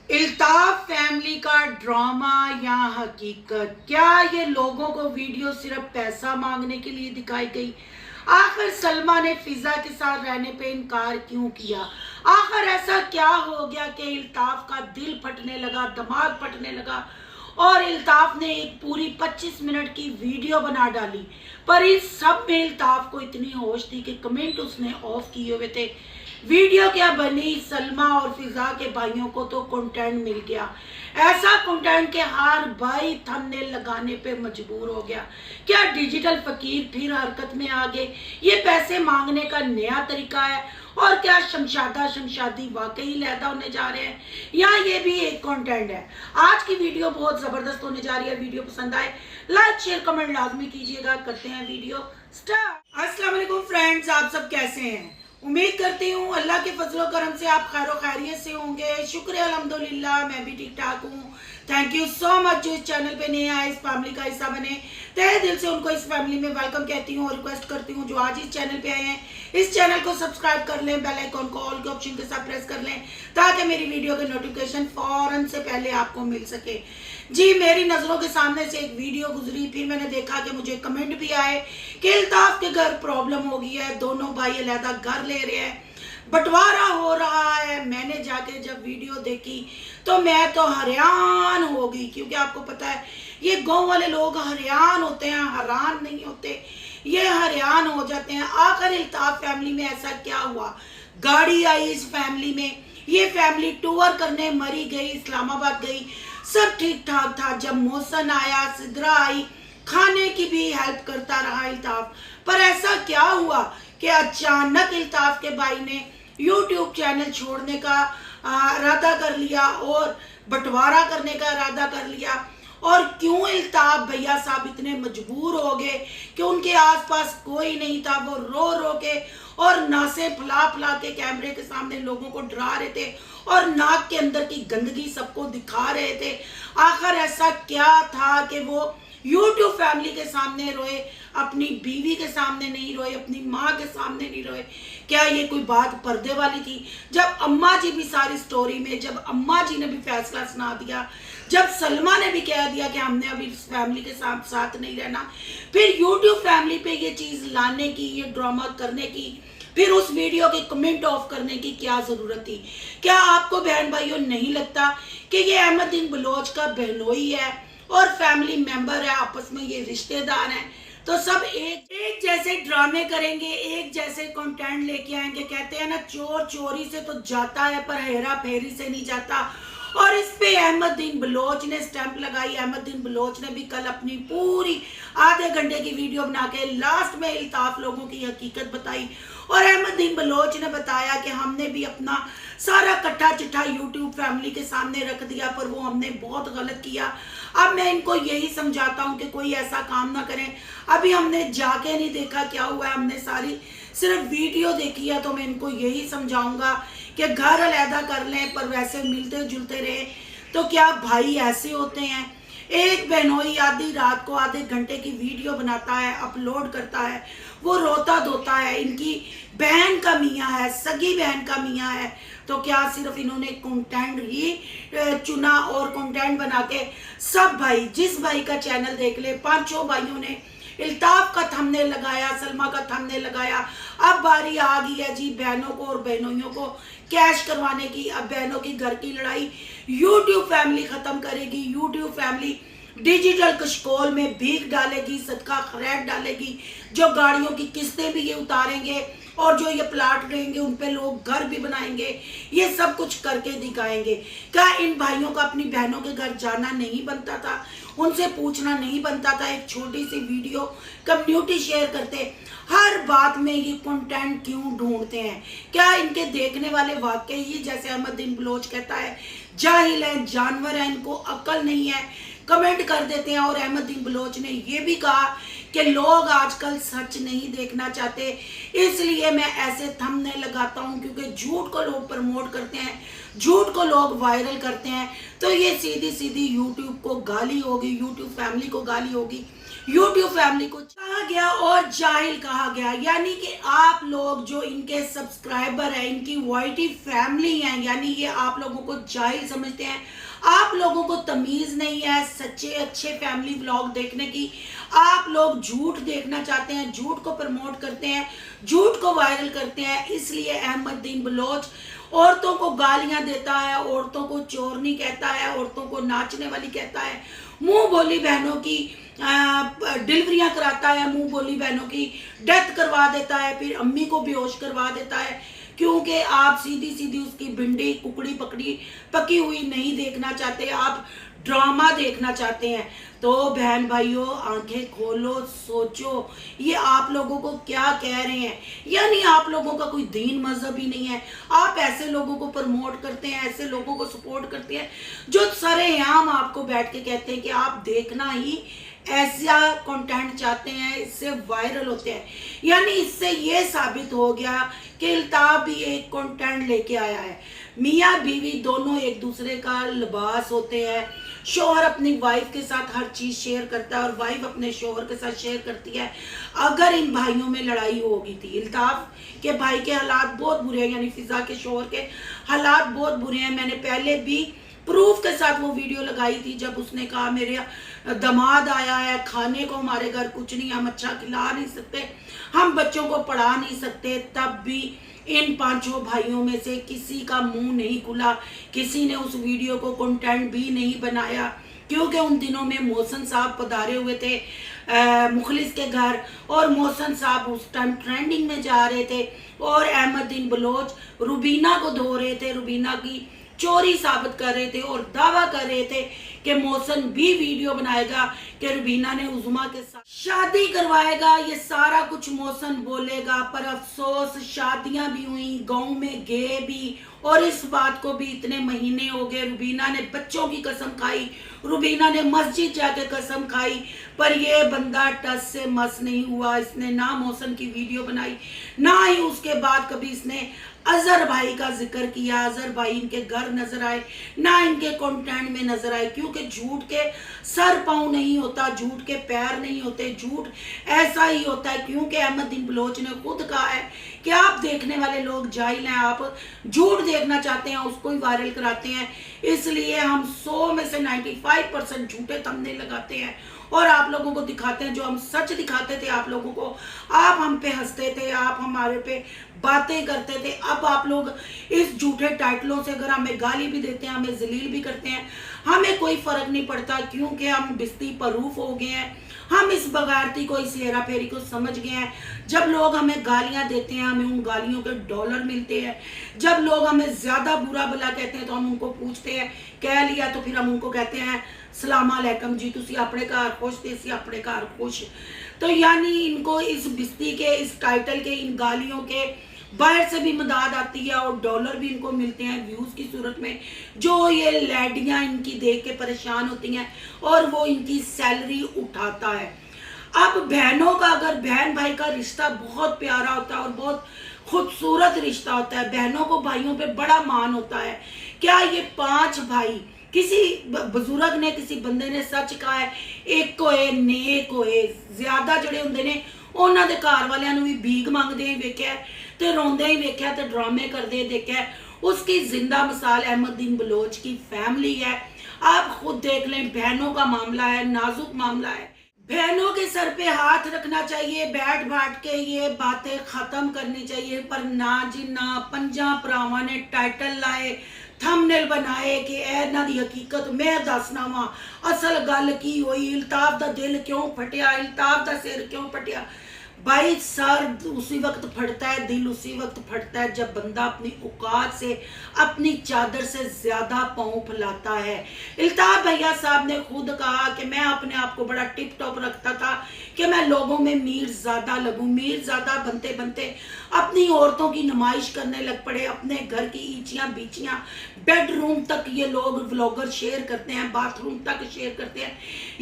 Iltaf family का drama या हकीकत? क्या ये लोगों को वीडियो सिर्फ पैसा मांगने के लिए दिखाई गई? आखिर सलमा ने फिजा के साथ रहने पे इनकार क्यों किया? आखिर ऐसा क्या हो गया कि इल्ताफ का दिल फटने लगा, दिमाग फटने लगा और इल्ताफ ने एक पूरी 25 मिनट की वीडियो बना डाली। पर इस सब में इल्ताफ को इतनी होश थी कि कमेंट उसने ऑफ किए हुए थे। वीडियो क्या बनी, सलमा और फिजा के भाइयों को तो कंटेंट मिल गया। ऐसा कंटेंट के हर भाई थंबनेल लगाने पे मजबूर हो गया। क्या डिजिटल फकीर फिर हरकत में आ गए? ये पैसे मांगने का नया तरीका है? और क्या शमशादी वाकई लैदा होने जा रहे हैं या ये भी एक कंटेंट है? आज की वीडियो बहुत जबरदस्त होने जा रही है। वीडियो पसंद आए लाइक शेयर कमेंट लाजमी कीजिएगा। करते हैं वीडियो स्टार्ट। अस्सलाम वालेकुम फ्रेंड्स, आप सब कैसे हैं? उम्मीद करती हूँ अल्लाह के फजलो करम से आप खैर खैरियत से होंगे। शुक्र है अल्हम्दुलिल्लाह, मैं भी ठीक ठाक हूँ। थैंक यू सो मच जो इस चैनल पे नए आए, इस फैमिली का हिस्सा बने। तहे दिल से उनको इस फैमिली में वेलकम कहती हूँ और रिक्वेस्ट करती हूँ जो आज इस चैनल पे आए हैं इस चैनल को सब्सक्राइब कर लें, बेल आइकन को ऑल के ऑप्शन के साथ प्रेस कर लें ताकि मेरी वीडियो के नोटिफिकेशन फौरन से पहले आपको मिल सके। जी, मेरी नजरों के सामने से एक वीडियो गुजरी, फिर मैंने देखा कि मुझे कमेंट भी आए कि इल्ताफ के घर प्रॉब्लम हो गई है, दोनों भाई अलहदा घर ले रहे हैं, बंटवारा हो रहा है। मैंने जाके जब वीडियो देखी तो मैं तो हैरान हो गई, क्योंकि आपको पता है ये गांव वाले लोग हैरान होते हैं, हैरान नहीं होते, ये हैरान हो जाते हैं। आखिर इल्ताफ फैमिली में ऐसा क्या हुआ? गाड़ी आई इस फैमिली में, ये फैमिली टूर करने मरी गई, इस्लामाबाद गई, सब ठीक ठाक था। जब मौसम आया, सिदरा आई, खाने की भी हेल्प करता रहा इल्ताफ। पर ऐसा क्या हुआ कि अचानक इल्ताफ के भाई ने यूट्यूब चैनल छोड़ने का इरादा कर लिया और बंटवारा करने का इरादा कर लिया? और क्यों इल्ताफ भैया साहब इतने मजबूर हो गए कि उनके आसपास कोई नहीं था? वो रो रो के और नासे फुला फुला के कैमरे के सामने लोगों को डरा रहे थे और नाक के अंदर की गंदगी सबको दिखा रहे थे। आखिर ऐसा क्या था कि वो यूट्यूब फैमिली के सामने रोए, अपनी बीवी के सामने नहीं रोए, अपनी माँ के सामने नहीं रोए? क्या ये कोई बात पर्दे वाली थी? जब अम्मा जी भी सारी स्टोरी में, जब अम्मा जी ने भी फैसला सुना दिया, जब सलमा ने भी कह दिया कि हमने अभी इस फैमिली के साथ नहीं रहना, फिर यूट्यूब फैमिली पे ये चीज़ लाने की, ये ड्रामा करने की, फिर उस वीडियो के कमेंट ऑफ करने की क्या जरूरत थी? क्या आपको बहन भाइयों नहीं लगता कि ये अहमदुद्दीन बलोच का बहनोई है और फैमिली मेंबर है, आपस में ये रिश्तेदार हैं, तो सब एक जैसे ड्रामे करेंगे, एक जैसे कंटेंट लेके आएंगे? कहते हैं ना, चोर चोरी से तो जाता है पर हेरा फेरी से नहीं जाता। और इस पे अहमदुद्दीन बलोच ने स्टैंप लगाई। अहमदुद्दीन बलोच ने भी कल अपनी पूरी आधे घंटे की वीडियो बना के लास्ट में इल्ताफ लोगों की हकीकत बताई। और अहमदुद्दीन बलोच ने बताया कि हमने भी अपना सारा कट्ठा चिट्ठा यूट्यूब फैमिली के सामने रख दिया, पर वो हमने बहुत गलत किया। अब मैं इनको यही समझाता हूँ कि कोई ऐसा काम ना करें। अभी हमने जाके नहीं देखा क्या हुआ है, हमने सारी सिर्फ वीडियो देखी है, तो मैं इनको यही समझाऊंगा कि घर अलहदा कर लें पर वैसे मिलते जुलते रहे। तो क्या भाई ऐसे होते हैं? एक बहनोई आधी रात को आधे घंटे की वीडियो बनाता है, अपलोड करता है, वो रोता धोता है, इनकी बहन का मियाँ है, सगी बहन का मियाँ है, तो क्या सिर्फ इन्होंने कंटेंट ही चुना और कंटेंट बना के सब भाई, जिस भाई का चैनल देख ले, पांचों भाइयों ने इल्ताफ का थंबनेल लगाया, सलमा का थंबनेल लगाया। अब बारी आ गई है जी बहनों को और बहनोइयों को कैश करवाने की। अब बहनों की घर की लड़ाई यूट्यूब फैमिली खत्म करेगी। यूट्यूब फैमिली डिजिटल कशकोल में भीख डालेगी, सदका खैरात डालेगी, जो गाड़ियों की किस्तें भी ये उतारेंगे और जो ये प्लाट रहेंगे उन पे लोग घर भी बनाएंगे, ये सब कुछ करके दिखाएंगे। क्या इन भाइयों का अपनी बहनों के घर जाना नहीं बनता था? उनसे पूछना नहीं बनता था? एक छोटी सी वीडियो कम्युनिटी शेयर करते? हर बात में ये कंटेंट क्यों ढूंढते हैं? क्या इनके देखने वाले वाकई ही, जैसे अहमदुद्दीन बलोच कहता है, जाहिल है, जानवर है, इनको अकल नहीं है? कमेंट कर देते हैं। और अहमदुद्दीन बलोच ने ये भी कहा कि लोग आजकल सच नहीं देखना चाहते, इसलिए मैं ऐसे थंबनेल लगाता हूं, क्योंकि झूठ को लोग प्रमोट करते हैं, झूठ को लोग वायरल करते हैं, तो ये सीधी सीधी यूट्यूब को गाली होगी, यूट्यूब फैमिली को गाली होगी। यूट्यूब फैमिली को कहा गया और जाहिल कहा गया, यानी कि आप लोग जो इनके सब्सक्राइबर हैं, इनकी वाइटी फैमिली हैं, यानी ये आप लोगों को जाहिल समझते हैं। आप लोगों को तमीज नहीं है सच्चे अच्छे फैमिली व्लॉग देखने की। आप लोग झूठ देखना चाहते हैं, झूठ को प्रमोट करते हैं, झूठ को वायरल करते हैं। इसलिए अहमदुद्दीन बलोच औरतों को गालियां देता है, औरतों को चोरनी कहता है, औरतों को नाचने वाली कहता है, मुंह बोली बहनों की डिलीवरियां कराता है, मुंह बोली बहनों की डेथ करवा देता है, फिर अम्मी को बेहोश करवा देता है, क्योंकि आप सीधी सीधी उसकी भिंडी कुकड़ी पकड़ी पकी हुई नहीं देखना चाहते, आप ड्रामा देखना चाहते हैं। तो बहन भाइयों, आंखें खोलो, सोचो ये आप लोगों को क्या कह रहे हैं। यानी आप लोगों का कोई दीन मजहब ही नहीं है, आप ऐसे लोगों को प्रमोट करते हैं, ऐसे लोगों को सपोर्ट करते हैं जो सरेआम आपको बैठ के कहते हैं कि आप देखना ही ऐसा कंटेंट चाहते हैं, इससे वायरल होते हैं। यानी इससे ये साबित हो गया कि अल्ताफ भी एक कंटेंट लेके आया है। मियाँ बीवी दोनों एक दूसरे का लिबास होते हैं। शोहर अपनी वाइफ के साथ हर चीज शेयर करता है और वाइफ अपने शोहर के साथ शेयर करती है। अगर इन भाइयों में लड़ाई हो गई थी, अल्ताफ के भाई के हालात बहुत बुरे हैं, यानी फिजा के शोहर के हालात बहुत बुरे हैं। मैंने पहले भी प्रूफ के साथ वो वीडियो लगाई थी जब उसने कहा मेरे दामाद आया है, खाने को हमारे घर कुछ नहीं, हम अच्छा खिला नहीं सकते, हम बच्चों को पढ़ा नहीं सकते। तब भी इन पांचों भाइयों में से किसी का मुंह नहीं खुला, किसी ने उस वीडियो को कंटेंट भी नहीं बनाया, क्योंकि उन दिनों में मोहसिन साहब पधारे हुए थे मुखलिस के घर, और मोहसिन साहब उस टाइम ट्रेंडिंग में जा रहे थे, और अहमदुद्दीन बलोच रुबीना को धो रहे थे, रुबीना की चोरी साबित कर रहे थे और दावा कर रहे थे कि मोहसिन भी वीडियो बनाएगा कि रुबीना ने उज़मा के साथ शादी करवाएगा। ये सारा कुछ मोहसिन बोलेगा, पर अफसोस शादियां भी हुई, गांव में गए भी, और इस बात को भी इतने महीने हो गए। रुबीना ने बच्चों की कसम खाई, रुबीना ने मस्जिद जाके कसम खाई, पर ये बंदा टस से मस नहीं हुआ। इसने ना मोहसिन की वीडियो बनाई, ना ही उसके बाद कभी इसने अजहर भाई का जिक्र किया, अजहर भाई इनके घर नजर आए, ना इनके कंटेंट में नजर आए, क्योंकि झूठ के सर पांव नहीं होता, झूठ के पैर नहीं होते, झूठ ऐसा ही होता है। क्योंकि अहमदुद्दीन बलोच ने खुद कहा है कि आप देखने वाले लोग जाहिल हैं, आप झूठ देखना चाहते हैं उसको ही वायरल कराते हैं। इसलिए हम 100 में से 95% झूठे थंबनेल लगाते हैं और आप लोगों को दिखाते हैं। जो हम सच दिखाते थे आप लोगों को, आप हम पे हंसते थे, आप हमारे पे बातें करते थे। अब आप लोग इस झूठे टाइटलों से अगर हमें गाली भी देते हैं, हमें जलील भी करते हैं, हमें कोई फर्क नहीं पड़ता, क्योंकि हम बिस्ती परूफ हो गए हैं। हम इस बगारती को, इस हेरा फेरी को समझ गए हैं। जब लोग हमें गालियां देते हैं, हमें उन गालियों के डॉलर मिलते हैं। जब लोग हमें ज्यादा बुरा भला कहते हैं तो हम उनको पूछते हैं, कह लिया तो फिर हम उनको कहते हैं सलाम अलैकुम जी, तुसी अपने घर खुश थे, सी अपने घर खुश। तो यानी इनको इस बिस्ती के, इस टाइटल के, इन गालियों के बाहर से भी मदद आती है और डॉलर भी इनको मिलते हैं व्यूज की सूरत में, जो ये लैडियां इनकी देख के परेशान होती हैं और वो इनकी सैलरी उठाता है। अब बहनों का, अगर बहन भाई का रिश्ता बहुत प्यारा होता है और बहुत खूबसूरत रिश्ता होता है, बहनों को भाइयों पे बड़ा मान होता है। क्या ये 5 भाई, किसी बुजुर्ग ने, किसी बंदे ने सच कहा है, एक होए नेक होए, ज्यादा जड़े होंगे ने ਉਹਨਾਂ ਦੇ ਘਰ ਵਾਲਿਆਂ ਨੂੰ ਵੀ भीख ਮੰਗਦੇ ਹੀ ਵੇਖਿਆ ਤੇ ਰੋਂਦੇ ਹੀ ਵੇਖਿਆ ਤੇ ड्रामे करते देखा। उसकी जिंदा मिसाल अहमदुद्दीन बलोच की फैमिली है। आप खुद देख लें, बहनों का मामला है, नाजुक मामला है। बहनों के सर पे हाथ रखना चाहिए, बैठ बाट के ये बातें खत्म करनी चाहिए, पर ना जी ना। 5 भरावां ने टाइटल लाए, थंबनेल बनाए कि इन्हां दी हकीकत मैं दसना वा, असल गल की होई, अल्ताफ दा दिल क्यों फटिया, अल्ताफ दा सिर क्यों फटिया। भाई सर उसी वक्त फटता है, दिल उसी वक्त फटता है जब बंदा अपनी औकात से, अपनी चादर से ज्यादा पांव फैलाता है। अल्ताफ भैया साहब ने खुद कहा कि मैं अपने आप को बड़ा टिप टॉप रखता था कि मैं लोगों में मीर ज्यादा लगूं। मीर ज्यादा बनते बनते अपनी औरतों की नुमाइश करने लग पड़े, अपने घर की ईचियां बीचियां बेडरूम तक ये लोग व्लॉगर शेयर करते हैं, बाथरूम तक शेयर करते हैं।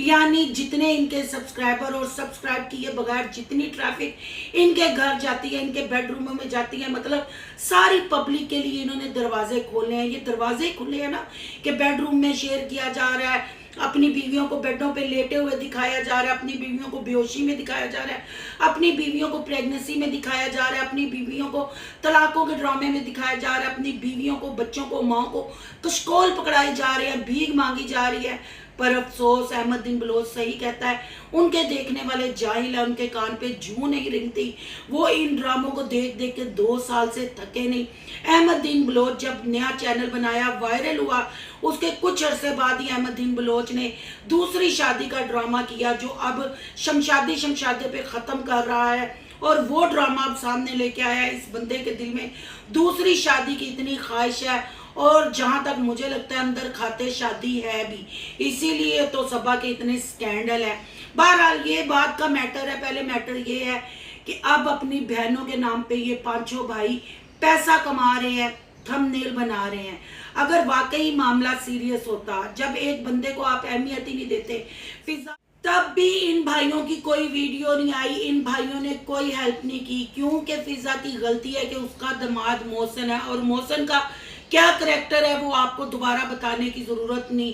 यानी जितने इनके सब्सक्राइबर और सब्सक्राइब किए बगैर जितनी ट्रैफिक इनके घर जाती है, इनके बेडरूमों में जाती है, मतलब सारी पब्लिक के लिए इन्होंने दरवाजे खोले हैं। ये दरवाजे खुले हैं ना कि बेडरूम में शेयर किया जा रहा है, अपनी बीवियों को बेडों पे लेटे हुए दिखाया जा रहा है, अपनी बीवियों को बेहोशी में दिखाया जा रहा है, अपनी बीवियों को प्रेगनेंसी में दिखाया जा रहा है, अपनी बीवियों को तलाकों के ड्रामे में दिखाया जा रहा है, अपनी बीवियों को, बच्चों को, माओ को कशकोल पकड़ाई जा रही है, भीख मांगी जा रही है। पर अफसोस अहमदुद्दीन बलोच सही कहता है, उनके देखने वाले जाहिल है, उनके कान पे जूं नहीं रिंगती। वो इन ड्रामों को देख देख के 2 साल से थके नहीं। अहमदुद्दीन बलोच जब नया चैनल बनाया, वायरल हुआ, उसके कुछ अरसे बाद ही अहमदुद्दीन बलोच ने दूसरी शादी का ड्रामा किया, जो अब शमशादी पे ख़त्म कर रहा है। और वो ड्रामा अब सामने लेके आया है। इस बंदे के दिल में दूसरी शादी की इतनी ख्वाहिश है, और जहाँ तक मुझे लगता है अंदर खाते शादी है भी, इसीलिए तो सबा के इतने स्कैंडल है। बहरहाल ये बात का मैटर है। पहले मैटर ये है कि अब अपनी बहनों के नाम पे ये पांचों भाई पैसा कमा रहे हैं, थंबनेल बना रहे हैं। अगर वाकई मामला सीरियस होता, जब एक बंदे को आप अहमियत ही नहीं देते, फिजा तब भी इन भाइयों की कोई वीडियो नहीं आई, इन भाइयों ने कोई हेल्प नहीं की। क्योंकि फिजा की गलती है कि उसका दामाद मोहसिन है, और मोहसिन का क्या करैक्टर है वो आपको दोबारा बताने की ज़रूरत नहीं।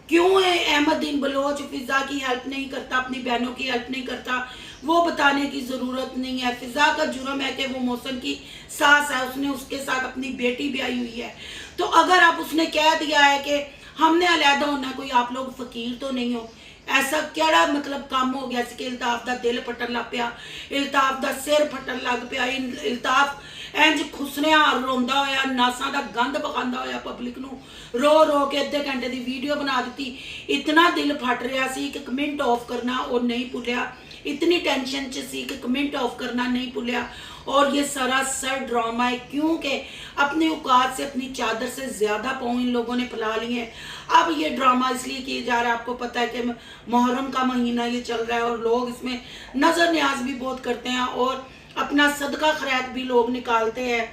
क्यों अहमदुद्दीन बलोच फिजा की हेल्प नहीं करता, अपनी बहनों की हेल्प नहीं करता, वो बताने की ज़रूरत नहीं है। फिजा का जुर्म है कि वो मोहसिन की सास है, उसने उसके साथ अपनी बेटी भी आई हुई है। तो अगर आप उसने कह दिया है कि हमने अलहदा होना, कोई आप लोग फ़कीर तो नहीं हो, ऐसा केड़ा मतलब काम हो गया कि इल्ताफ दा दिल फटन लग पिया, इल्ताफ दा सिर फटन लग पिया, इल्ताफ इंज खुसनिया रोंदा होया, नासा दा गंद पकांदा होया, पब्लिक नू रो रो के अद्धे घंटे दी वीडियो बना दी। इतना दिल फट रहा सी कि कमेंट ऑफ करना और नहीं भुलिया, इतनी टेंशन च सी कि कमेंट ऑफ करना नहीं भुलिया। और ये सरासर ड्रामा है, क्योंकि अपनी औकात से, अपनी चादर से ज़्यादा पाँव इन लोगों ने फैला लिए हैं। अब ये ड्रामा इसलिए किया जा रहा है, आपको पता है कि मुहर्रम का महीना ये चल रहा है, और लोग इसमें नज़र न्याज भी बहुत करते हैं, और अपना सदका खैरात भी लोग निकालते हैं।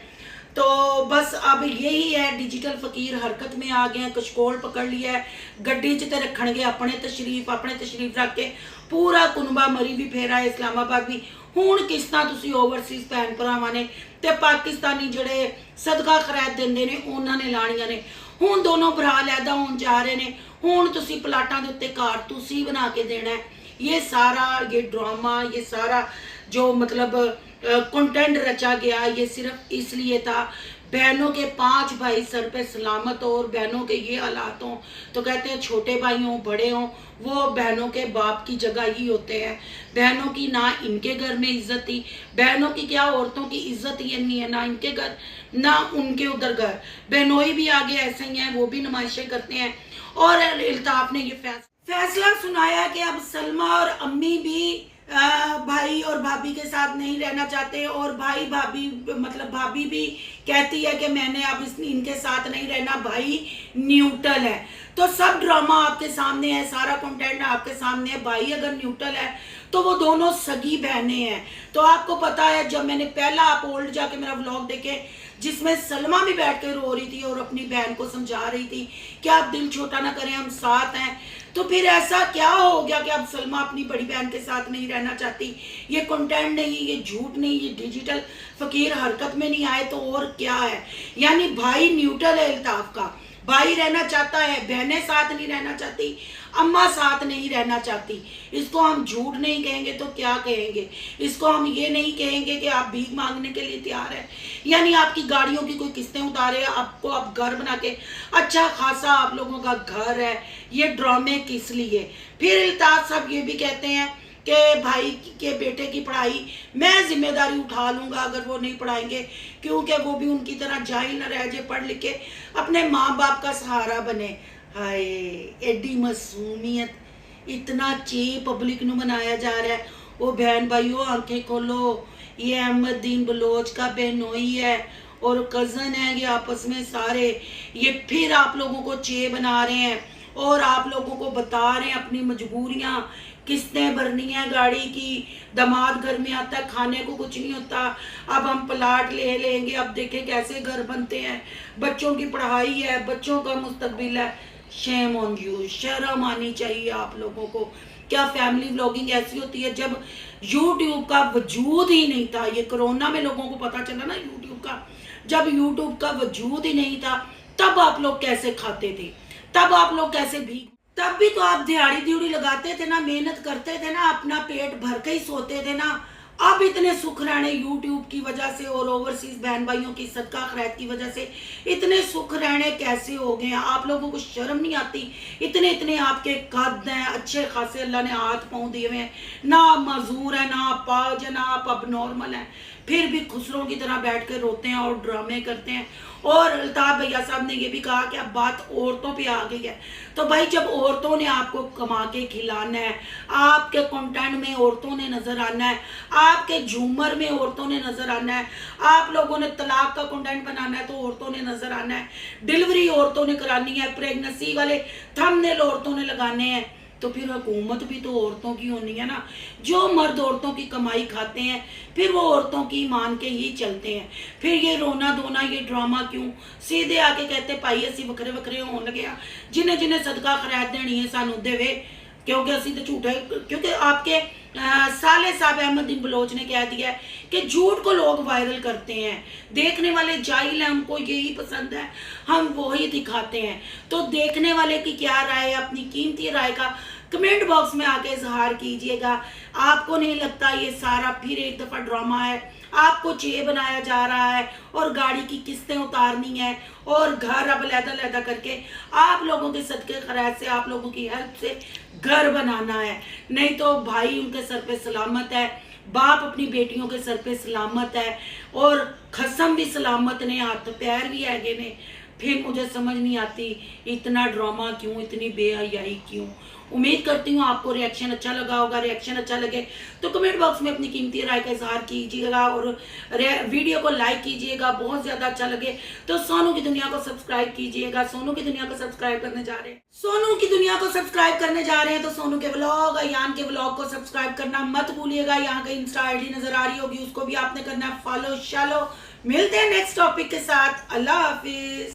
तो बस अब यही है, डिजिटल फकीर हरकत में आ गए हैं, कशकोल पकड़ लिया है, गड्डी च रखणगे अपने तशरीफ रख के पूरा कुनबा मरी भी फेरा है, इस्लामाबाद भी। हुण किस्तां तुसीं ओवरसीज़ भैन भरावां ने ते पाकिस्तानी जिहड़े सदका खैरात दिंदे ने उन्हां ने लाणियां ने। हुण दोनों भरा लैदा होण जा रहे ने, हुण तुसीं प्लाटां दे उत्ते घर तुसीं बना के देना है। ये सारा ये ड्रामा, ये सारा जो मतलब कंटेंट रचा गया, ये सिर्फ इसलिए था बहनों के 5 भाई सर पे सलामत हो, और बहनों के ये हालात हों। तो कहते हैं छोटे भाई हों बड़े हों, वो बहनों के बाप की जगह ही होते हैं। बहनों की ना इनके घर में इज्जत थी, बहनों की क्या औरतों की इज्जत ही नहीं है, ना इनके घर ना उनके उधर घर। बहनोई भी आगे ऐसे ही हैं, वो भी नुमाइशें करते हैं। और इल्ताफ ने ये फैसला सुनाया कि अब सलमा और अम्मी भी भाई और भाभी के साथ नहीं रहना चाहते, और भाई भाभी मतलब भाभी भी कहती है कि मैंने अब इनके साथ नहीं रहना, भाई न्यूट्रल है। तो सब ड्रामा आपके सामने है, सारा कंटेंट आपके सामने है। भाई अगर न्यूट्रल है तो वो दोनों सगी बहनें हैं। तो आपको पता है, जब मैंने पहला आप ओल्ड जाके मेरा व्लॉग देखे, जिसमें सलमा भी बैठ कर रो रही थी और अपनी बहन को समझा रही थी कि आप दिल छोटा ना करें, हम साथ हैं। तो फिर ऐसा क्या हो गया कि अब सलमा अपनी बड़ी बहन के साथ नहीं रहना चाहती? ये कंटेंट नहीं, ये झूठ नहीं, ये डिजिटल फकीर हरकत में नहीं आए तो और क्या है? यानी भाई न्यूट्रल है इल्ताफ का, भाई रहना चाहता है, बहनें साथ नहीं रहना चाहती, अम्मा साथ नहीं रहना चाहती। इसको हम झूठ नहीं कहेंगे तो क्या कहेंगे? इसको हम ये नहीं कहेंगे कि आप भीख मांगने के लिए तैयार है, यानी आपकी गाड़ियों की कोई किस्तें उतारे, आपको आप घर बना के, अच्छा खासा आप लोगों का घर है। ये ड्रामे किस लिए? फिर इल्ताफ साहब ये भी कहते हैं कि भाई के बेटे की पढ़ाई मैं जिम्मेदारी उठा लूँगा अगर वो नहीं पढ़ाएंगे, क्योंकि वो भी उनकी तरह जाहिल न रह जाए, पढ़ लिख के अपने माँ बाप का सहारा बने। हाय एडी मासूमियत, इतना चे पब्लिक ਨੂੰ बनाया जा रहा है। वो बहन भाइयों आंखें खोलो, ये अहमदुद्दीन बलोच का बहनोई है और कज़न है, ये आपस में सारे ये फिर आप लोगों को चे बना रहे हैं और आप लोगों को बता रहे हैं अपनी मजबूरियाँ, किस्तें भरनी है गाड़ी की, दामाद घर में आता है, खाने को कुछ नहीं होता, अब हम प्लाट ले लेंगे, अब देखें कैसे घर बनते हैं, बच्चों की पढ़ाई है, बच्चों का मुस्तकबिल है। शेम ऑन यू, शर्म आनी चाहिए आप लोगों को। क्या फैमिली व्लॉगिंग ऐसी होती है? जब यूट्यूब का वजूद ही नहीं था, ये कोरोना में लोगों को पता चला ना यूट्यूब का, जब यूट्यूब का वजूद ही नहीं था तब आप लोग कैसे खाते थे, तब आप लोग कैसे तब भी तो आप दिहाड़ी दिहड़ी लगाते थे ना, मेहनत करते थे ना, अपना पेट भर के ही सोते थे ना। अब इतने सुख रहने यूट्यूब की वजह से और ओवरसीज बहन भाइयों की सदका खैरात की वजह से इतने सुख रहने कैसे हो गए हैं? आप लोगों को शर्म नहीं आती? इतने इतने आपके कद हैं, अच्छे खासे अल्लाह ने हाथ पाँव दिए हुए हैं, ना आप मजूर हैं, ना आप पाज हैं, ना आप अब नॉर्मल हैं, फिर भी खुसरों की तरह बैठ कर रोते हैं और ड्रामे करते हैं। और अल्ताफ भैया साहब ने ये भी कहा कि अब बात औरतों पे आ गई है। तो भाई जब औरतों ने आपको कमा के खिलाना है, आपके कंटेंट में औरतों ने नजर आना है, आपके झूमर में औरतों ने नजर आना है, आप लोगों ने तलाक का कंटेंट बनाना है तो औरतों ने नजर आना है, डिलीवरी औरतों ने करानी है, प्रेगनेंसी वाले थंबनेल औरतों ने लगाने हैं, तो फिर हुकूमत भी तो औरतों की होनी है ना। जो मर्द औरतों की कमाई खाते हैं फिर वो औरतों की मान के ही चलते हैं। फिर ये रोना धोना, ये ड्रामा क्यों? सीधे आके कहते भाई असी वखरे वखरे होन लगे आ, जिन्हें जिन्हें सदका खैरात देनी है सानू देवे, क्योंकि असी तो झूठे, क्योंकि आपके साले साहब अहमद बलोच ने कह दिया है कि झूठ को लोग वायरल करते हैं, देखने वाले जाहिल हैं, उनको यही पसंद है, हम वही दिखाते हैं। तो देखने वाले की क्या राय है, अपनी कीमती राय का कमेंट बॉक्स में आके इजहार कीजिएगा। आपको नहीं लगता ये सारा फिर एक दफ़ा ड्रामा है? आपको चे बनाया जा रहा है और गाड़ी की किस्तें उतारनी है और घर अब लहदा करके आप लोगों के सदके खैरात से, आप लोगों की हेल्प से घर बनाना है। नहीं तो भाई उनके सर पे सलामत है, बाप अपनी बेटियों के सर पे सलामत है और खसम भी सलामत ने, हाथ पैर भी हैगे ने। फिर मुझे समझ नहीं आती इतना ड्रामा क्यों, इतनी बेहयाई क्यों। उम्मीद करती हूँ आपको रिएक्शन अच्छा लगा होगा। रिएक्शन अच्छा लगे तो कमेंट बॉक्स में अपनी कीमती राय का इजहार कीजिएगा और वीडियो को लाइक कीजिएगा। बहुत ज़्यादा अच्छा लगे तो सोनू की दुनिया को सब्सक्राइब कीजिएगा। सोनू की दुनिया को सब्सक्राइब करने जा रहे हैं, सोनू की दुनिया को सब्सक्राइब करने जा रहे हैं तो सोनू के व्लॉग, अयान के व्लॉग को सब्सक्राइब करना मत भूलिएगा। यहाँ का इंस्टा आईडी नजर आ रही होगी, उसको भी आपने करना है फॉलो। चलो मिलते हैं नेक्स्ट टॉपिक के साथ। अल्लाह हाफिज।